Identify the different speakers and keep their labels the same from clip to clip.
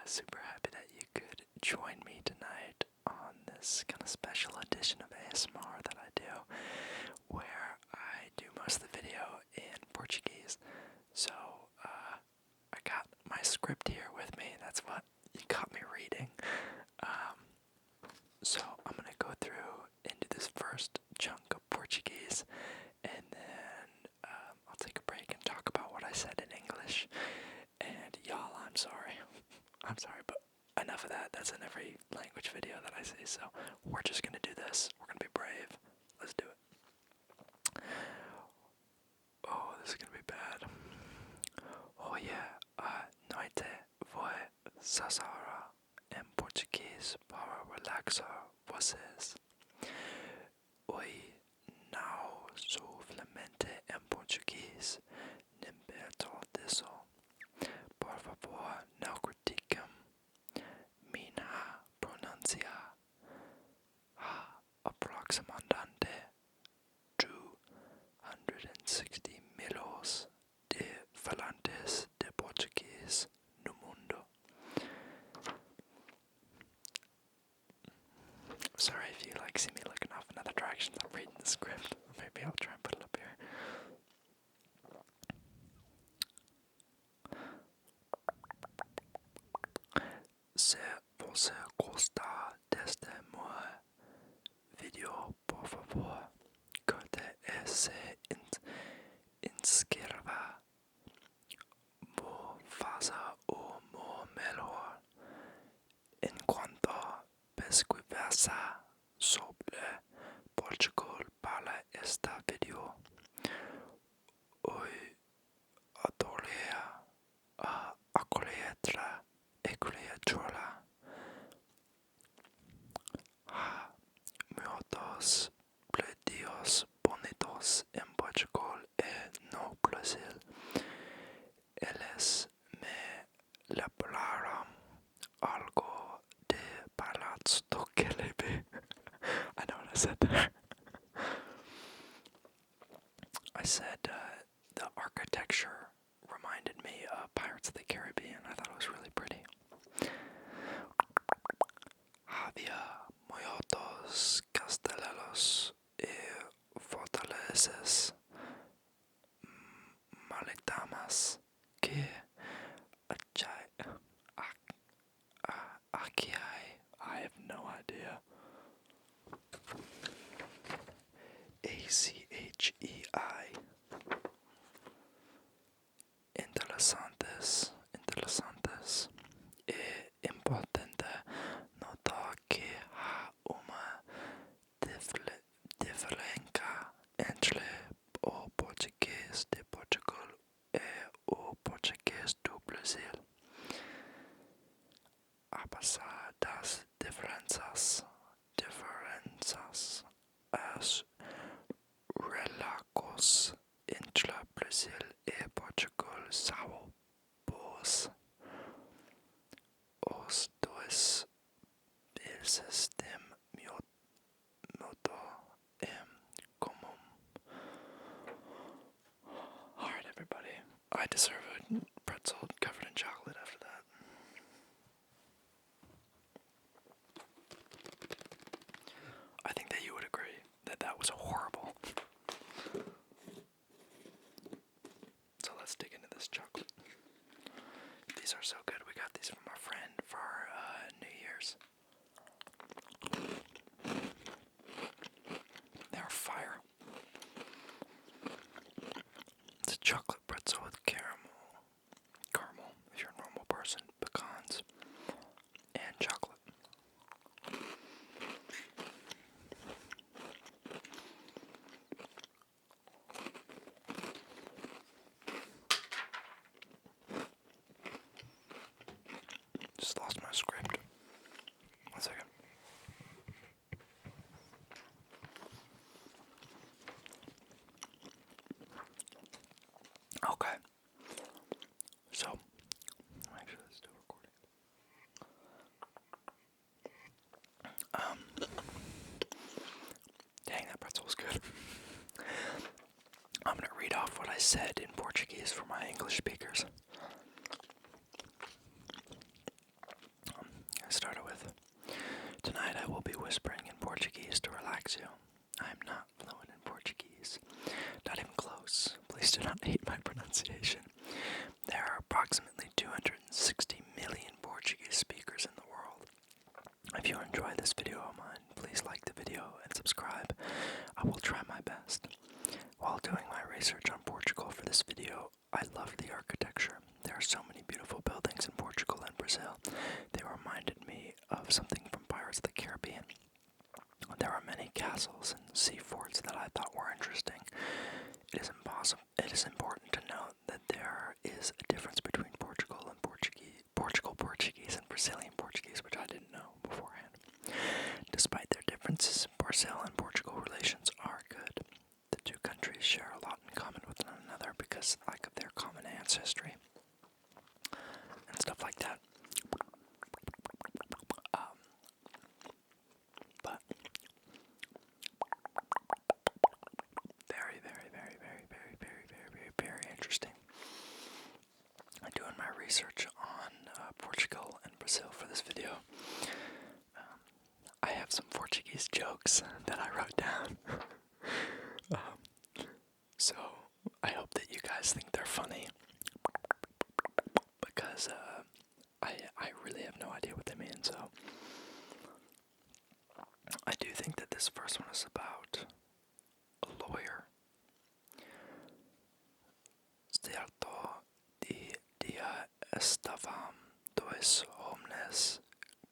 Speaker 1: Super happy that you could join me tonight on this kind of special edition of ASMR that I do, where I do most of the video in Portuguese. So, I got my script here with me. That's what you got me reading. So I'm gonna go through into this first chunk of Portuguese, and then I'll take a break and talk about what I said in English. And y'all, I'm sorry. I'm sorry, but enough of that. That's in every language video that I say, so we're just gonna do this. We're gonna be brave. Let's do it. Oh, this is gonna be bad. Oh yeah, noite voi sasara em português para relaxar vocês. Oi, não solamente em português, nem perto disso. Por favor, não critiquem minha pronúncia. Aproximadamente 260 milhões de falantes de português no mundo. Sorry if you see me looking off in other directions. I'm reading the script. Maybe I'll try and put it up here. Se você gostar deste meu vídeo, por favor, curta e se inscreva. Vou fazer o meu melhor enquanto pesquisa sobre Portugal para este vídeo. Oi, adorei a criatura. Muitos platillos bonitos em Portugal e no Brasil. Eles me lembraram algo de Palácio do Clicky. I know what I said there. I said the architecture reminded me of Pirates of the Caribbean. I thought it was really pretty. Había muchos castelos y fortalezas marítimas que aquí hay. I have no idea. ACHEI. Interesantes. É importante notar que há uma diferença entre o português de Portugal e o português do Brasil. Apesar das diferenças, as relações entre Brasil e Portugal são boas. Os dois países têm muito em comum. Alright, everybody. I deserve a pretzel covered in chocolate after that. I think that you would agree that that was horrible. So let's dig into this chocolate. These are so good. We got these from our friend for New Year's. They're fire. It's a chocolate pretzel with caramel, if you're a normal person, pecans, and chocolate. Just lost my script. 1 second. Okay. So, make sure that's still recording. Dang, that pretzel was good. I'm gonna read off what I said in Portuguese for my English speakers. of something from Pirates of the Caribbean. There are many castles and sea forts that I thought were interesting. It is important to note that there is a difference between Portugal Portuguese and Brazilian Portuguese, which I didn't know beforehand. Despite their differences, Brazil and Portugal relations are good. The two countries share a lot in common with one another because of their common ancestry and stuff like that. But very interesting. I'm doing my research on Portugal and Brazil for this video. I have some Portuguese jokes that I wrote down. So I hope that you guys think they're funny, because I really have no idea what they mean. So I do think that this first one is about a lawyer. Cierto día estaban dos hombres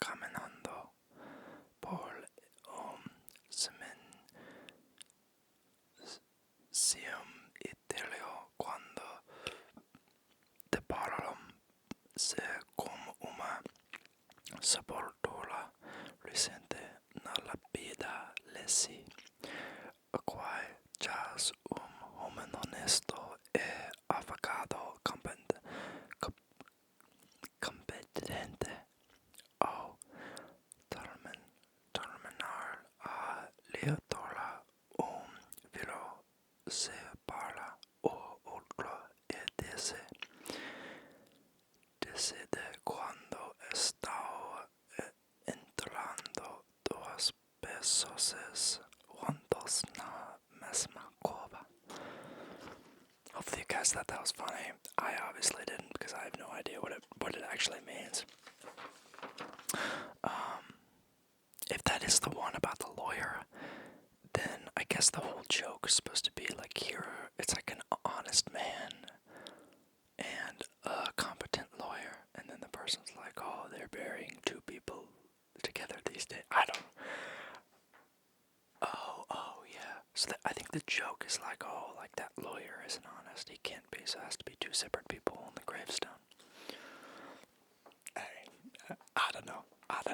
Speaker 1: caminando por cementerio cuando depararon con una sepultura reciente nella vida lesi, a cui già un homem onesto e avvocato competente o terminar a liatola viro se parla o otro e decide cuando estaba entrando dos pessoas juntos na mesma cova. Hopefully you guys thought that was funny. I obviously didn't, because I have no idea what it actually means. If that is the one about the lawyer, then I guess the whole joke is supposed to be like, here it's like an honest man and a competent lawyer, and then the person's like, oh, they're burying two people together these days. I don't. Oh yeah. So I think the joke is like, oh, like that lawyer isn't honest. He can't be, so it has to be two separate people on the gravestone. I don't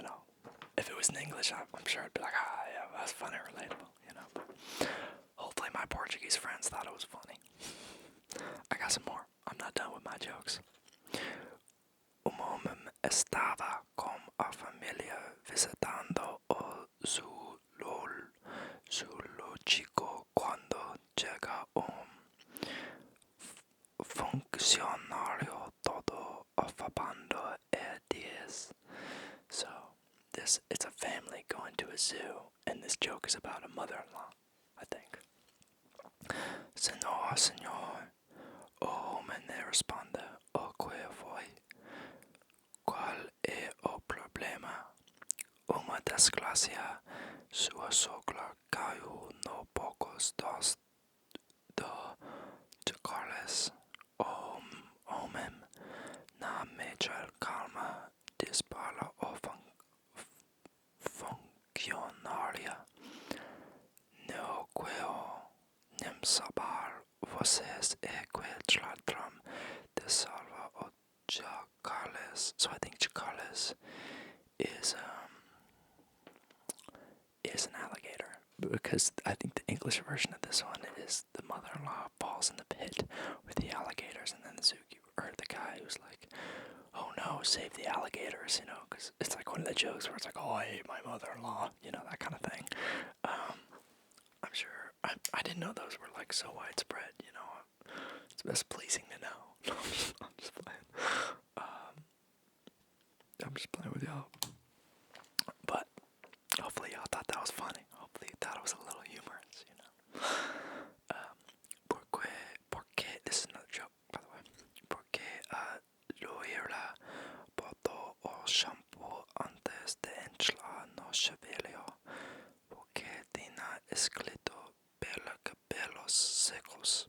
Speaker 1: know. If it was in English, I'm sure I'd be like, yeah, that's funny, relatable, you know. But hopefully my Portuguese friends thought it was funny. I got some more. I'm not done with my jokes. Homem estava com a família visitando o zoológico quando chega funcionário todo afabando e diz. So, it's a family going to a zoo, and this joke is about a mother-in-law, I think. Senhor, o homem responde, o que foi? Qual é o problema? Uma desgraça, sua sogra caiu no bocos do chocolate. O homem, na major calma, dispara o funcionário. No quero nem saber vocês é que tratam de salvar o chocolate. So I think chocolate is an alligator, because I think the English version of this one is the mother-in-law falls in the pit with the alligators, and then the zookeeper, or the guy who's like, oh no, save the alligators, you know, because it's like one of the jokes where it's like, oh, I hate my mother-in-law, you know, that kind of thing. I'm sure, I didn't know those were like so widespread, you know. It's best pleasing to know. I'm just playing. I'm just playing with y'all. But hopefully y'all thought that was funny. Hopefully you thought it was a little humorous, you know. Porque, this is another joke, by the way. Porque Loira botó o shampoo antes de entrar no cabello. Porque tiene escrito pelo cabellos secos.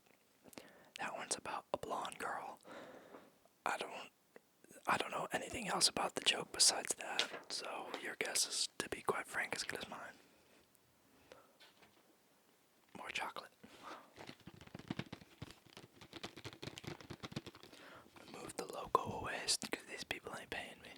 Speaker 1: That one's about a blonde girl. I don't know anything else about the joke besides that. So your guess is, to be quite frank, as good as mine. More chocolate. Move the logo away because these people ain't paying me.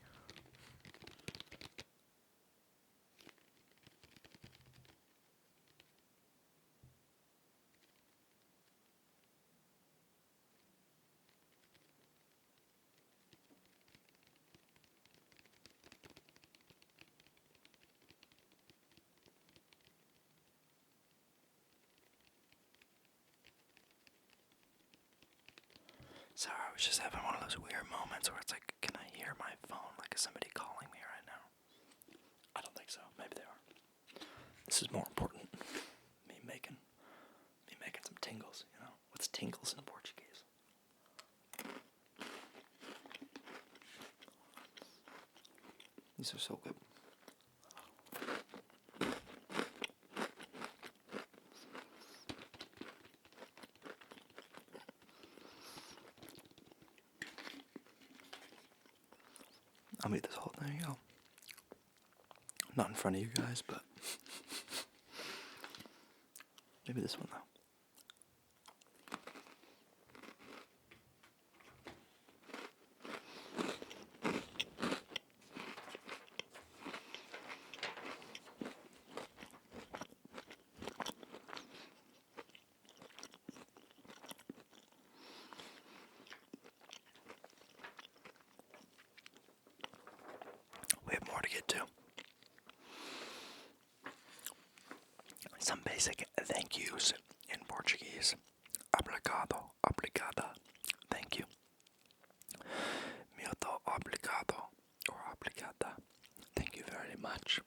Speaker 1: Sorry, I was just having one of those weird moments where it's like, can I hear my phone? Like, is somebody calling me right now? I don't think so. Maybe they are. This is more important. Me making some tingles, you know? What's tingles in Portuguese? These are so good. I'll eat this whole thing. There you go. Not in front of you guys, but maybe this one though. We have more to get to. Some basic thank yous in Portuguese. Obrigado, obrigada, thank you. Muito obrigado, or obrigada, thank you very much.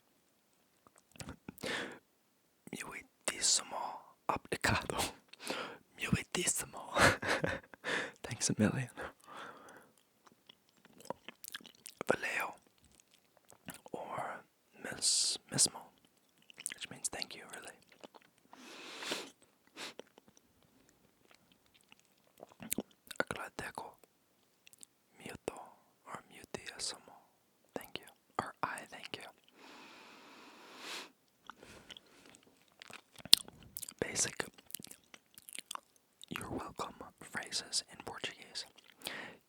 Speaker 1: Muitíssimo obrigado, muitíssimo, thanks a million. Valeu, or mismo, which means thank you, really. Agradezco muito, or muitíssimo, thank you, or I thank you. Basic you're welcome phrases in Portuguese.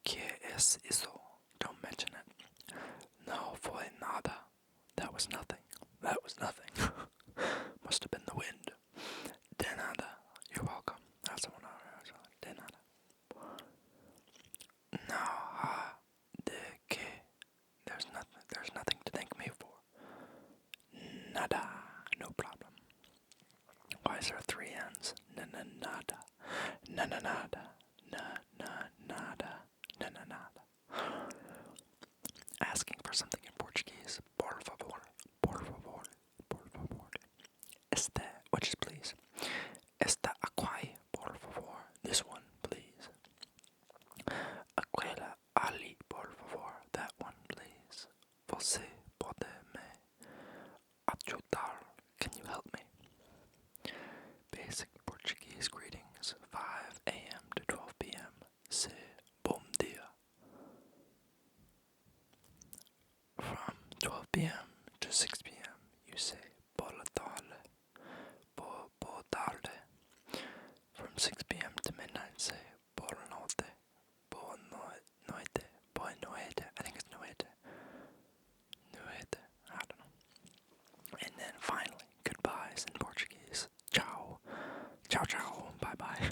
Speaker 1: Que es isso? Don't mention it. No foi nada. That was nothing. That was nothing. Must have been the wind. De nada. You're welcome. That's the one I was on. De nada. No ha de que. There's nothing to thank me for. Nada. No problem. Why is there 3 N's? Nada. Nada. Nada. Asking for something in Portuguese. Por favor. Por favor. Por favor. Este, which is please. Esta aqui, por favor. This one, please. Aquela ali, por favor. That one, please. Você pode me ajudar? Can you help me? Basic Portuguese greetings, 5 a.m. to 12 p.m. Say bom dia. From 12 p.m. to 6 p.m. you say boa tarde. Boa tarde. From 6 p.m. to midnight say boa noite. Boa noite. Boa noite. I think it's noite. Noite. I don't know. And then finally, goodbyes in Portuguese. Ciao. Ciao, ciao. Bye, bye.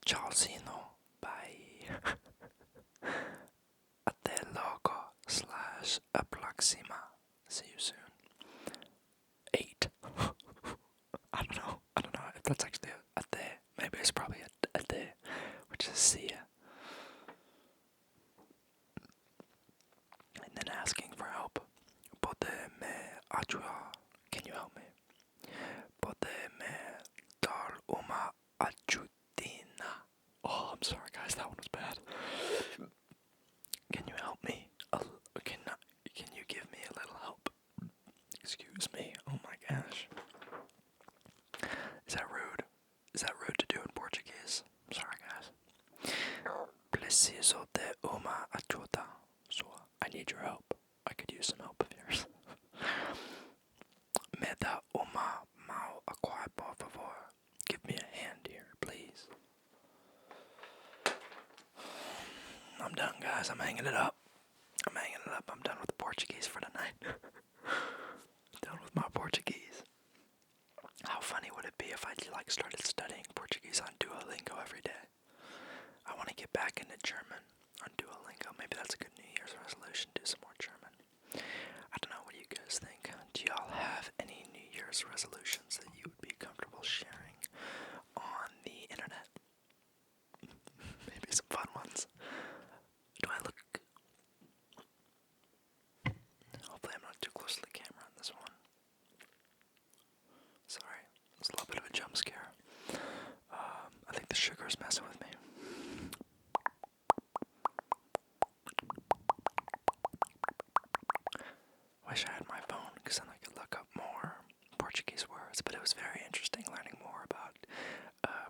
Speaker 1: Tchauzinho. Bye. Até logo / a próxima. See you soon. 8. I don't know if that's actually a até. Maybe it's probably a até, which is see ya. And then asking for help. Pode me ajudar? Can you help me? Pode me dar uma ajudinha? Oh, I'm sorry guys, that one was bad. Can you help me? Can you give me a little help? Excuse me. Oh my gosh. Is that rude? Is that rude to do in Portuguese? I'm sorry guys. Preciso de uma ajuda. So I need your help. I guys, I'm hanging it up. I'm done with the Portuguese for tonight. Done with my Portuguese. How funny would it be if I started studying Portuguese on Duolingo every day? I want to get back into German on Duolingo. Maybe that's a good New Year's resolution. Do some more German. I don't know. What do you guys think? Do y'all have any New Year's resolutions that you would be comfortable sharing on the internet? Maybe some fun ones. Do I look... Hopefully I'm not too close to the camera on this one. Sorry, it's a little bit of a jump scare. I think the sugar is messing with me. Wish I had my phone, because then I could look up more Portuguese words, but it was very interesting learning more about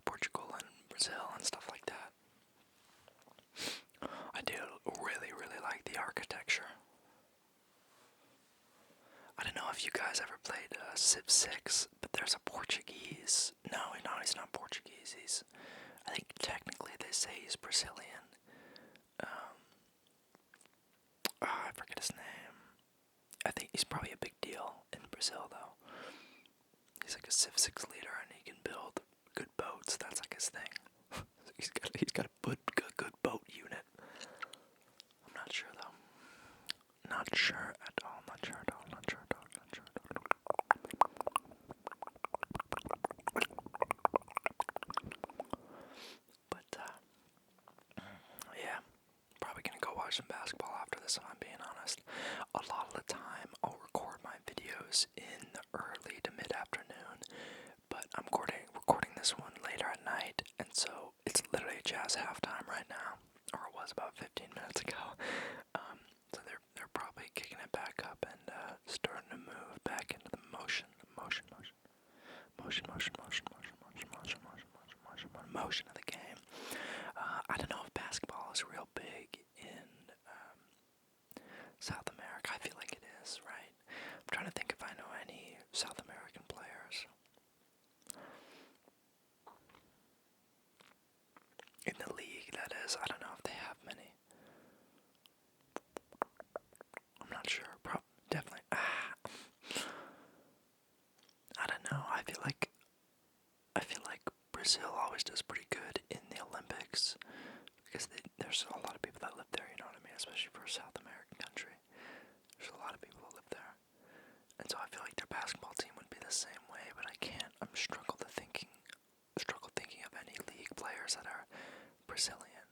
Speaker 1: Portugal and Brazil and stuff like that. I do really, really like the architecture. I don't know if you guys ever played Civ 6, but there's a Portuguese. No, he's not Portuguese. I think technically they say he's Brazilian. I forget his name. I think he's probably a big deal in Brazil, though. He's like a Civ 6 leader, and he can build good boats. That's like his thing. he's got a good boat unit. I'm not sure though. Not sure at all. But yeah, probably gonna go watch some basketball after this, if I'm being honest. A lot of the time, I'll record my videos in the early to mid-afternoon, but I'm recording this one later at night, and so it's literally Jazz halftime right now, or it was about 15 minutes ago. So they're probably kicking it back up and starting to move back into the motion of the game. I don't know if basketball is real big in South America. I feel like it is, right? I'm trying to think if I know any South American players. In the league, that is. I don't know if they have many. I'm not sure. Definitely. I don't know. I feel like Brazil always does pretty good in the Olympics because there's a lot of people that live there. You know what I mean? Especially for a South American country, there's a lot of people that live there, and so I feel like their basketball team would be the same way. But I can't. I'm struggle thinking of any league players that are Brazilian.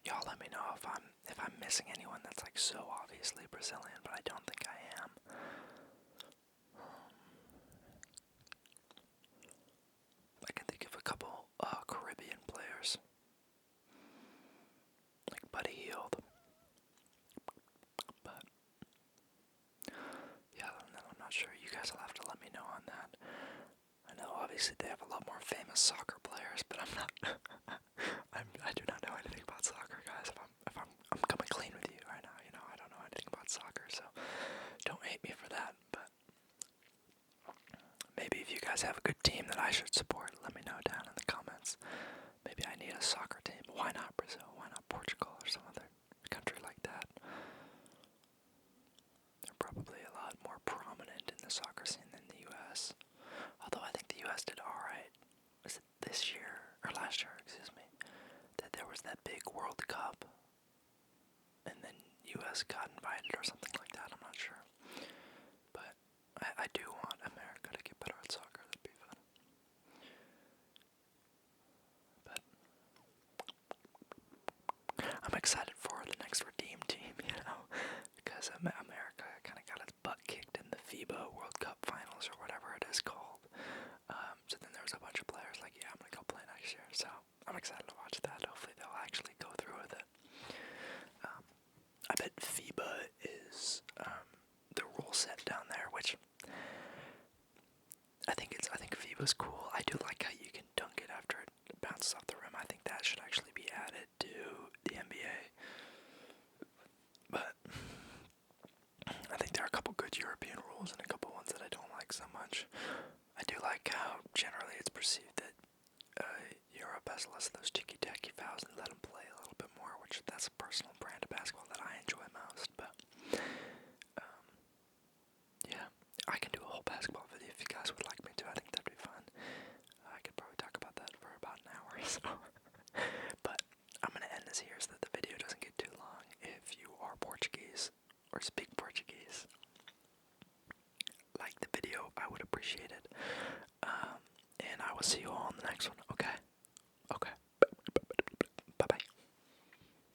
Speaker 1: Y'all let me know if I'm missing anyone that's like so obviously Brazilian, but I don't think I am. I can think of a couple Caribbean players, like Buddy Hield. But yeah, I'm not sure. You guys will have to let me know on that. I know obviously they have a lot more famous soccer players, but I'm not. I do not know anything about soccer, guys. If I'm coming clean with you right now, you know, I don't know anything about soccer, so don't hate me for that. But maybe if you guys have a good team that I should support, let me know down in the comments. Maybe I need a soccer team. Why not Brazil? Why not Portugal or some other country like that? They're probably a lot more prominent in the soccer scene than the U.S. Although I think the U.S. did alright. Was it this year, or last year, excuse me, that there was that big World Cup, and then U.S. got invited or something like that, I'm not sure. But I do want America to get better at soccer, that'd be fun. But I'm excited for the next Redeem Team, you know, because America kind of got its butt kicked in the FIBA World Cup Finals, or whatever it is called. So then there was a bunch of players like, yeah, I'm going to go play next year, so I'm excited to watch that. Hopefully they'll actually go through with it. I bet FIBA is the rule set down there, which I think FIBA's cool. I do like how you can dunk it after it bounces off the rim. I think that should actually be added to the NBA. But I think there are a couple good European rules and a couple ones that I don't like so much. I do like how generally it's perceived that Europe has less of those watch. That's a personal brand of basketball that I enjoy most. But yeah, I can do a whole basketball video if you guys would like me to. I think that'd be fun. I could probably talk about that for about an hour or so. But I'm gonna end this here so that the video doesn't get too long. If you are Portuguese or speak Portuguese, like the video, I would appreciate it. And I will see you all in the next one, okay?